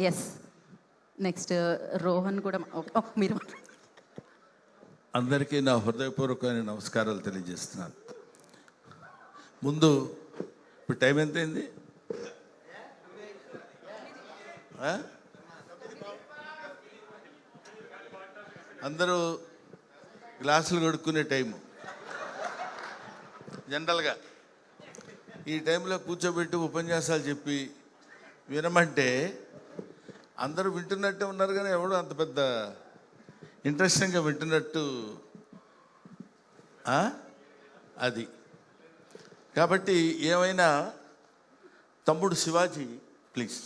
Yes. Next Rohan కూడా మీరు. అందరికీ నా హృదయపూర్వకమైన నమస్కారాలు తెలియజేస్తున్నాను. ముందు ఇప్పుడు టైం ఎంత అయింది? అందరూ గ్లాసులు కొడుక్కునే టైము. జనరల్గా ఈ టైంలో కూర్చోబెట్టి ఉపన్యాసాలు చెప్పి వినమంటే అందరూ వింటున్నట్టే ఉన్నారు, కానీ ఎవడు అంత పెద్ద ఇంట్రెస్టింగ్గా వింటున్నట్టు అది. కాబట్టి ఏమైనా తమ్ముడు శివాజీ ప్లీజ్.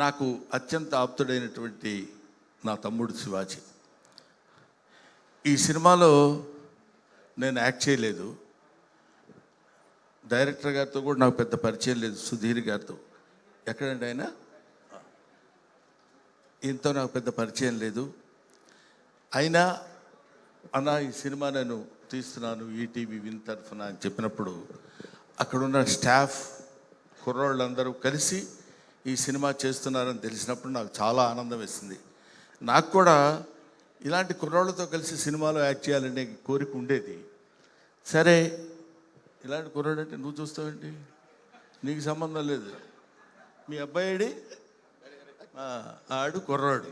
నాకు అత్యంత ఆప్తుడైనటువంటి నా తమ్ముడు శివాజీ. ఈ సినిమాలో నేను యాక్ట్ చేయలేదు. డైరెక్టర్ గారితో కూడా నాకు పెద్ద పరిచయం లేదు, సుధీర్ గారితో. ఎక్కడండి ఆయన? ఈయనతో నాకు పెద్ద పరిచయం లేదు. అయినా అన్న ఈ సినిమా నేను తీస్తున్నాను ఈటీవీ విన్ తరఫున అని చెప్పినప్పుడు అక్కడున్న స్టాఫ్ కుర్రోళ్ళందరూ కలిసి ఈ సినిమా చేస్తున్నారని తెలిసినప్పుడు నాకు చాలా ఆనందం వేసింది. నాకు కూడా ఇలాంటి కుర్రోళ్ళతో కలిసి సినిమాలో యాక్ట్ చేయాలనే కోరిక ఉండేది. సరే, ఇలాంటి కుర్రాడు అంటే నువ్వు చూస్తావేంటి, నీకు సంబంధం లేదు, మీ అబ్బాయిడి ఆడు కుర్రాడు.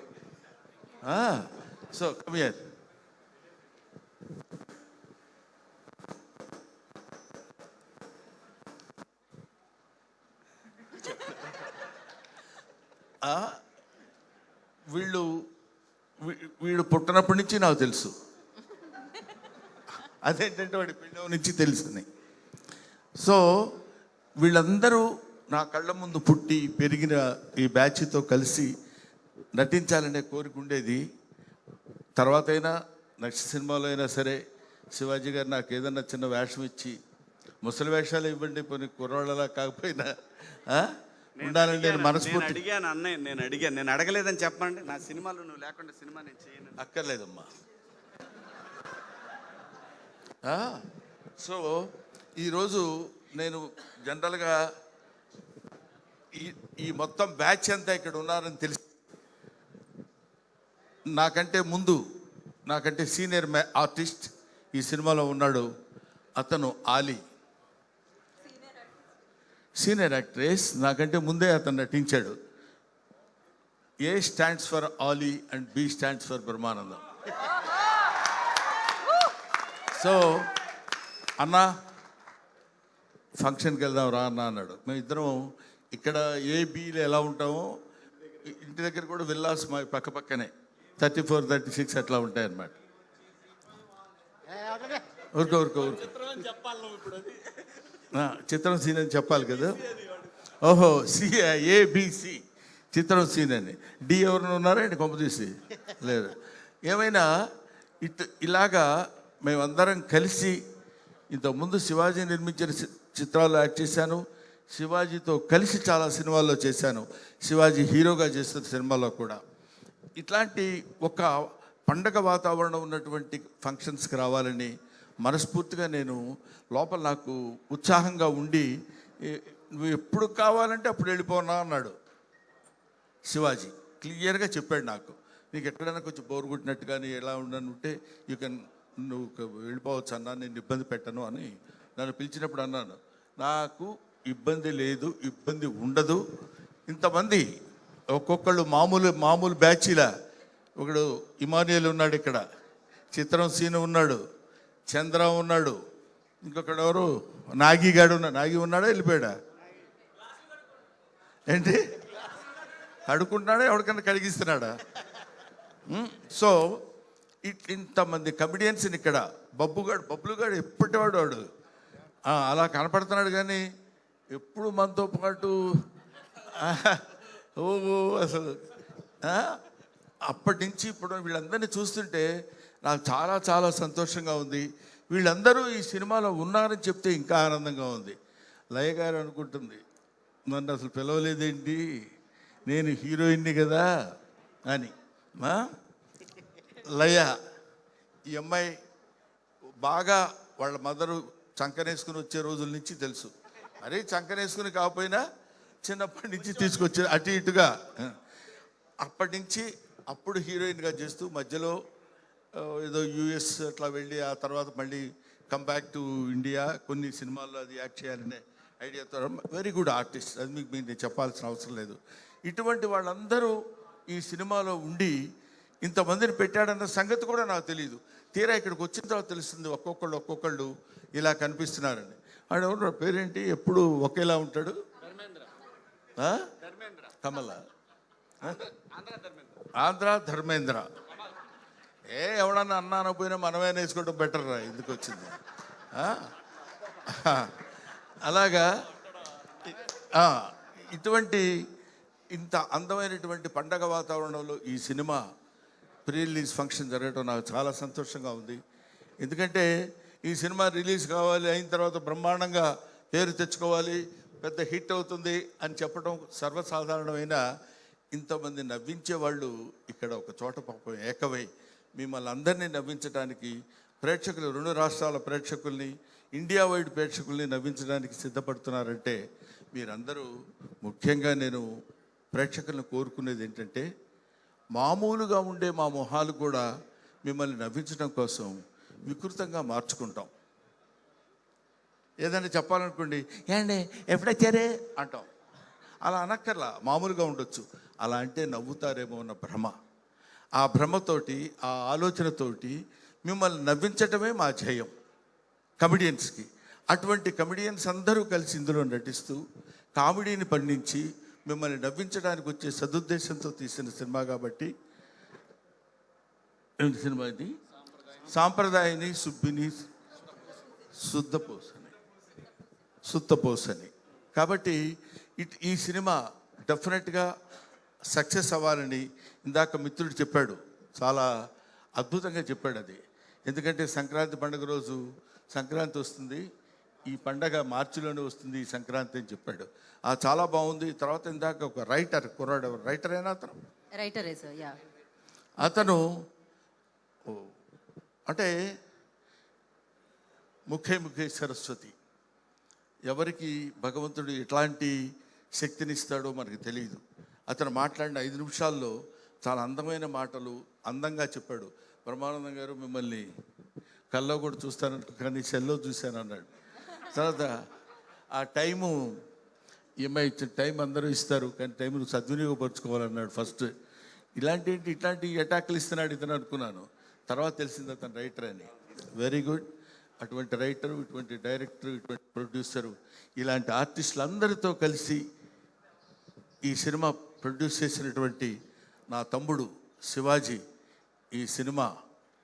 So come here. వీడు పుట్టినప్పటి నుంచి నాకు తెలుసు. అదేంటంటే వాడి పిండం నుంచి తెలుసుని. సో వీళ్ళందరూ నా కళ్ళ ముందు పుట్టి పెరిగిన ఈ బ్యాచ్తో కలిసి నటించాలనే కోరిక ఉండేది. తర్వాత అయినా నెక్స్ట్ సినిమాలో అయినా సరే శివాజీ గారు నాకు ఏదన్నా చిన్న వేషం ఇచ్చి, ముసలి వేషాలు ఇవ్వండి, కొన్ని కుర్రాళ్ళలా కాకపోయినా ఉండాలని నేను మనస్ఫూర్తి అడిగాను. అన్నయ్య నేను అడగలేదని చెప్పండి. నా సినిమాలో నువ్వు లేకుండా సినిమా నేను చేయను. అక్కర్లేదమ్మా. సో ఈరోజు నేను జనరల్గా ఈ మొత్తం బ్యాచ్ అంతా ఇక్కడ ఉన్నారని తెలిసి, నాకంటే ముందు నాకంటే సీనియర్ ఆర్టిస్ట్ ఈ సినిమాలో ఉన్నాడు. అతను ఆలీ, సీనియర్ యాక్ట్రెస్. నాకంటే ముందే అతను నటించాడు. A stands for Ali and B stands for Brahmanandam. So అన్న ఫంక్షన్కి వెళ్దాం రా అన్న అన్నాడు. మేము ఇద్దరం ఇక్కడ ఏబీలో ఎలా ఉంటామో ఇంటి దగ్గర కూడా విల్లాస్ మా పక్క పక్కనే 34, 36 అట్లా ఉంటాయన్నమాట. ఊరుకో చిత్రం సీన్ అని చెప్పాలి కదా. ఓహో, ఏబిసి చిత్రం సీన్ అని. డి ఎవరైనా ఉన్నారా అండి? కొంప తీసి లేదు. ఏమైనా ఇలాగా మేమందరం కలిసి ఇంతకుముందు శివాజీ నిర్మించిన చిత్రాల్లో యాక్ట్ చేశాను. శివాజీతో కలిసి చాలా సినిమాల్లో చేశాను. శివాజీ హీరోగా చేస్తున్న సినిమాలో కూడా. ఇట్లాంటి ఒక పండగ వాతావరణం ఉన్నటువంటి ఫంక్షన్స్కి రావాలని మనస్ఫూర్తిగా నేను లోపల నాకు ఉత్సాహంగా ఉండి, నువ్వు ఎప్పుడు కావాలంటే అప్పుడు వెళ్ళిపోనా అన్నాడు శివాజీ. క్లియర్గా చెప్పాడు నాకు. నీకు ఎక్కడైనా కొంచెం బోర్ కొట్టినట్టు కానీ ఎలా ఉండనుంటే నువ్వు వెళ్ళిపోవచ్చు అన్నా, నేను ఇబ్బంది పెట్టను అని నన్ను పిలిచినప్పుడు అన్నాను. నాకు ఇబ్బంది లేదు, ఇబ్బంది ఉండదు. ఇంతమంది ఒక్కొక్కళ్ళు మామూలు బ్యాచ్లా. ఒకడు ఇమానియల్ ఉన్నాడు, ఇక్కడ చిత్రం సీను ఉన్నాడు, చంద్ర ఉన్నాడు, ఇంకొకడు ఎవరు నాగిగాడు నాగి ఉన్నాడా వెళ్ళిపోయాడా ఏంటి? అడుకుంటున్నాడా ఎవరికన్నా కడిగిస్తున్నాడా? సో ఇంతమంది కమిడియన్స్ని ఇక్కడ బబ్లుగాడు ఎప్పటివాడు వాడు అలా కనపడుతున్నాడు, కానీ ఎప్పుడు మనతో పాటు అసలు అప్పటి నుంచి ఇప్పుడు వీళ్ళందరినీ చూస్తుంటే నాకు చాలా చాలా సంతోషంగా ఉంది. వీళ్ళందరూ ఈ సినిమాలో ఉన్నారని చెప్తే ఇంకా ఆనందంగా ఉంది. లయ గారు అనుకుంటుంది, నన్ను అసలు పిలవలేదేంటి, నేను హీరోయిన్ని కదా అని. లయ ఈ అమ్మాయి బాగా వాళ్ళ మదరు చంకనేసుకుని వచ్చే రోజుల నుంచి తెలుసు. అరే చంకనేసుకుని కాకపోయినా చిన్నప్పటి నుంచి తీసుకొచ్చి అటు ఇటుగా అప్పటి నుంచి అప్పుడు హీరోయిన్గా చేస్తూ మధ్యలో ఏదో యుఎస్ అట్లా వెళ్ళి ఆ తర్వాత మళ్ళీ కమ్ బ్యాక్ టు ఇండియా, కొన్ని సినిమాల్లో అది యాక్ట్ చేయాలనే ఐడియాతో వెరీ గుడ్ ఆర్టిస్ట్. అది మీకు నేను చెప్పాల్సిన అవసరం లేదు. ఇటువంటి వాళ్ళందరూ ఈ సినిమాలో ఉండి ఇంతమందిని పెట్టాడన్న సంగతి కూడా నాకు తెలియదు. తీరా ఇక్కడికి వచ్చిన తర్వాత తెలుస్తుంది ఒక్కొక్కళ్ళు ఇలా కనిపిస్తున్నారని. ఆడెవరు పేరేంటి, ఎప్పుడు ఒకేలా ఉంటాడు? కమల, ఆంధ్ర ధర్మేంద్ర. ఎవడన్నా అన్నా అనకపోయినా మనమే వేసుకోవడం బెటర్ రా, ఎందుకు వచ్చింది. అలాగా ఇటువంటి ఇంత అందమైనటువంటి పండగ వాతావరణంలో ఈ సినిమా ప్రీ రిలీజ్ ఫంక్షన్ జరగడం నాకు చాలా సంతోషంగా ఉంది. ఎందుకంటే ఈ సినిమా రిలీజ్ కావాలి, అయిన తర్వాత బ్రహ్మాండంగా పేరు తెచ్చుకోవాలి, పెద్ద హిట్ అవుతుంది అని చెప్పడం సర్వసాధారణమైన, ఇంతమంది నవ్వించే వాళ్ళు ఇక్కడ ఒక చోట పాపం ఏకమై మిమ్మల్ని అందరినీ నవ్వించడానికి, ప్రేక్షకులు 2 రాష్ట్రాల ప్రేక్షకుల్ని, ఇండియా వైడ్ ప్రేక్షకుల్ని నవ్వించడానికి సిద్ధపడుతున్నారంటే మీరందరూ, ముఖ్యంగా నేను ప్రేక్షకులను కోరుకునేది ఏంటంటే, మామూలుగా ఉండే మా మొహాలు కూడా మిమ్మల్ని నవ్వించడం కోసం వికృతంగా మార్చుకుంటాం. ఏదైనా చెప్పాలనుకోండి, ఏండి ఎప్పుడొచ్చారే అంటాం. అలా అనక్కర్లా, మామూలుగా ఉండొచ్చు. అలా అంటే నవ్వుతారేమో అన్న భ్రమ, ఆ భ్రమతోటి, ఆ ఆలోచనతోటి మిమ్మల్ని నవ్వించటమే మా ధ్యేయం కమెడియన్స్కి. అటువంటి కమెడియన్స్ అందరూ కలిసి ఇందులో నటిస్తూ కామెడీని పండించి మిమ్మల్ని నవ్వించడానికి వచ్చే సదుద్దేశంతో తీసిన సినిమా కాబట్టి, ఏంటి సినిమా ఇది? సాంప్రదాయని సుబ్బిని సుత్తపోసని. కాబట్టి ఈ సినిమా డెఫినెట్గా సక్సెస్ అవ్వాలని ఇందాక మిత్రుడు చెప్పాడు, చాలా అద్భుతంగా చెప్పాడు అది. ఎందుకంటే సంక్రాంతి పండుగ రోజు, సంక్రాంతి వస్తుంది, ఈ పండగ మార్చిలోనే వస్తుంది ఈ సంక్రాంతి అని చెప్పాడు. చాలా బాగుంది. తర్వాత ఇందాక ఒక రైటర్ కుర్రాడు, రైటర్ అయినా అతను, రైటరే సార్, యా. అతను అంటే ముఖే సరస్వతి, ఎవరికి భగవంతుడు ఎట్లాంటి శక్తినిస్తాడో మనకు తెలియదు. అతను మాట్లాడిన 5 నిమిషాల్లో చాలా అందమైన మాటలు అందంగా చెప్పాడు. బ్రహ్మానందం గారు మిమ్మల్ని కల్లో కూడా చూస్తాను కానీ సెల్లో చూశాను అన్నాడు. తర్వాత ఆ టైము, ఈఎంఐ ఇచ్చిన టైం అందరూ ఇస్తారు కానీ టైంను సద్వినియోగపరుచుకోవాలన్నాడు ఫస్ట్. ఇట్లాంటి అటాక్లు ఇస్తున్నాడు ఇతను అనుకున్నాను. తర్వాత తెలిసింది అతను రైటర్ అని. Very good. అటువంటి రైటరు, ఇటువంటి డైరెక్టరు, ఇటువంటి ప్రొడ్యూసరు, ఇలాంటి ఆర్టిస్టులు అందరితో కలిసి ఈ సినిమా ప్రొడ్యూస్ చేసినటువంటి నా తమ్ముడు శివాజీ ఈ సినిమా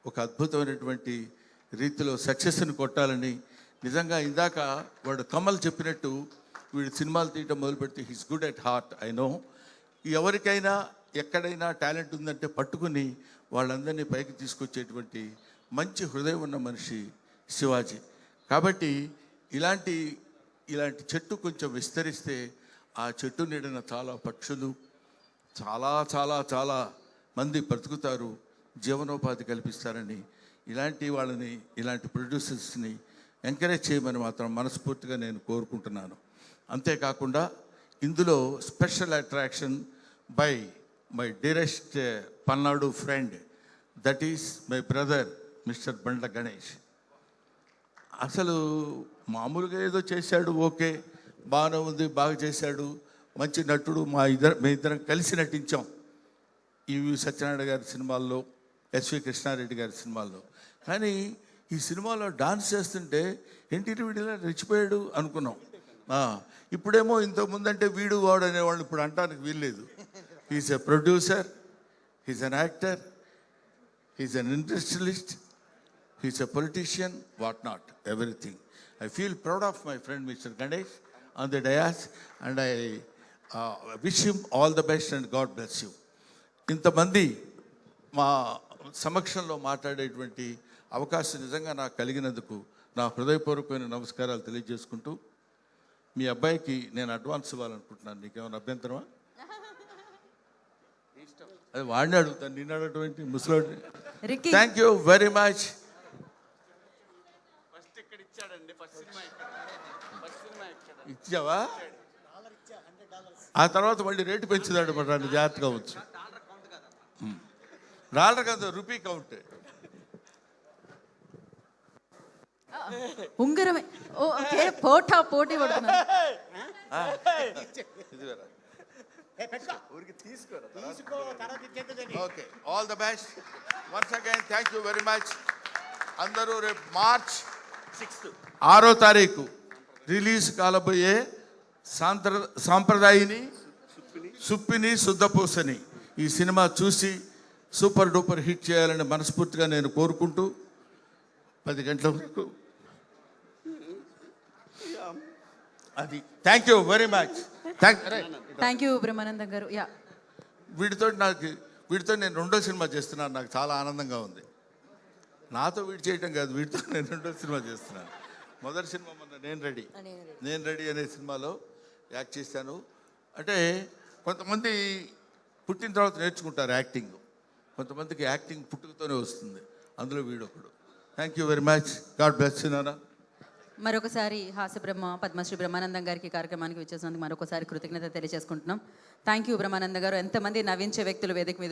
ఒక అద్భుతమైనటువంటి రీతిలో సక్సెస్ని కొట్టాలని, నిజంగా ఇందాక వాడు కమల్ చెప్పినట్టు వీడు సినిమాలు తీయటం మొదలు పెడితే he's good at heart. I know. ఎవరికైనా ఎక్కడైనా టాలెంట్ ఉందంటే పట్టుకుని వాళ్ళందరినీ పైకి తీసుకొచ్చేటువంటి మంచి హృదయం ఉన్న మనిషి శివాజీ. కాబట్టి ఇలాంటి చెట్టు కొంచెం విస్తరిస్తే ఆ చెట్టు నీడన చాలా పక్షులు, చాలా చాలా చాలా మంది బ్రతుకుతారు, జీవనోపాధి కల్పిస్తారని, ఇలాంటి ప్రొడ్యూసర్స్ని ఎంకరేజ్ చేయమని మాత్రం మనస్ఫూర్తిగా నేను కోరుకుంటున్నాను. అంతేకాకుండా ఇందులో special attraction by my dearest Palnadu friend, that is my brother mister Bandla Ganesh. అసలు మామూలుగా ఏదో చేశాడు, ఓకే బాగానే ఉంది, బాగా చేశాడు, మంచి నటుడు. మేమిద్దరం కలిసి నటించాం ఈవి సత్యనారాయణ గారి సినిమాల్లో, ఎస్వి కృష్ణారెడ్డి గారి సినిమాల్లో. కానీ ఈ సినిమాలో డాన్స్ చేస్తుంటే ఏంటి వీడిలా రెచ్చిపోయాడు అనుకున్నాం. ఇప్పుడేమో ఇంతకుముందంటే వీడు వాడు అనేవాళ్ళు ఇప్పుడు అంటానికి వీల్లేదు. He's a producer, he's an actor, he's an industrialist, he's a politician, what not, everything. I feel proud of my friend Mr. Ganesh on the dais and I wish him all the best and God bless you. ఇంతమంది మా సమక్షంలో మాట్లాడేటువంటి అవకాశం నిజంగా నాకు కలిగినందుకు నా హృదయపూర్వకమైన నమస్కారాలు తెలియజేసుకుంటూ, మీ అబ్బాయికి నేను అడ్వాన్స్ ఇవ్వాలనుకుంటున్నాను. నీకేమైనా అభ్యంతరమా? అది వాడిని అడుగుతాను, నిన్ను అడగటువంటి ముసలోడిని. Thank you very much. ఇచ్చావా? ఆ తర్వాత మళ్ళీ రేటు పెంచుతాడు మరి దాన్ని జాగ్రత్తగా వచ్చు. డాలర్ కాదు, రూపీ కౌంట్. ఉంగరమే. ఓకే, పోటీ పడుతున్నారు. ఇది వేరా. Okay, all the best once again. Thank you very much. అందరూ రేపు మార్చ్ 6వ తారీఖు రిలీజ్ కాలబోయే సాంప్రదాయిని సుప్పిని శుద్ధపూసని ఈ సినిమా చూసి సూపర్ డూపర్ హిట్ చేయాలని మనస్ఫూర్తిగా నేను కోరుకుంటూ 10 గంటల వరకు అది. Thank you very much. Thank you Brahmanandam గారు. యా, వీడితో నేను 2వ సినిమా చేస్తున్నాను. నాకు చాలా ఆనందంగా ఉంది. నాతో వీడు చేయటం కాదు, వీడితో నేను 2వ సినిమా చేస్తున్నాను. మొదటి సినిమా మొన్న నేను రెడీ అనే సినిమాలో యాక్ట్ చేశాను. అంటే కొంతమంది పుట్టిన తర్వాత నేర్చుకుంటారు యాక్టింగ్, కొంతమందికి యాక్టింగ్ పుట్టుకతోనే వస్తుంది. అందులో వీడొకడు. Thank you very much. God bless you నాన్న. మరొకసారి హాస్యబ్రహ్మ పద్మశ్రీ బ్రహ్మానందం గారికి కార్యక్రమానికి వచ్చేసినందుకు మరొకసారి కృతజ్ఞత తెలియజేసుకుంటున్నాం. థ్యాంక్ యూ బ్రహ్మానందం గారు. ఎంతమంది నవ్వించే వ్యక్తులు వేదిక మీద